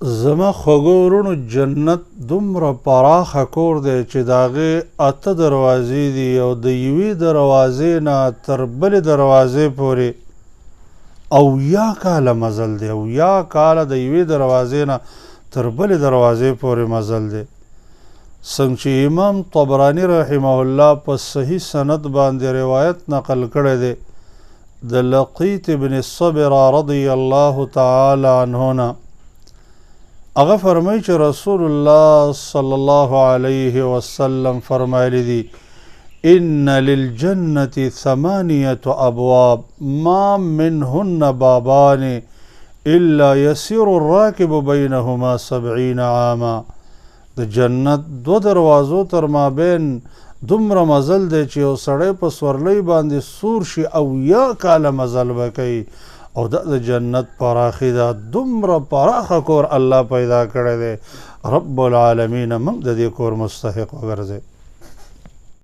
زما خوږو وروڼو جنت دومره پراخه کور دی چې د هغې 8 دروازې دي او د یوې دروازې نه تر بلې دروازې پورې 80 کاله مزل دی. 80 کاله د یوې دروازې نه تر بلې دروازې پورې مزل دی. څنګه چې امام طبراني رحمه الله په صحیح سند باندې روایت نقل کړی دی د لقیط ابن الصبر رضی الله تعالی عنه نه. هغه فرمایي چې رسول الله صلی الله علیه وسلم فرمایلی دي ان للجنة 8 ابواب ما منهن بابان الا يسير الراكب بينهما 70 عاما. د جنت 2 دروازو تر مابین دومره مزل دی چې یو سړی په سورلۍ باندې سور شي او 80 کاله مزل به کوي. او د جنت پراخي ده، دومره پراخه کور الله پیدا کړی دی. رب العالمین موږ د دې کور مستحق وګرځئ.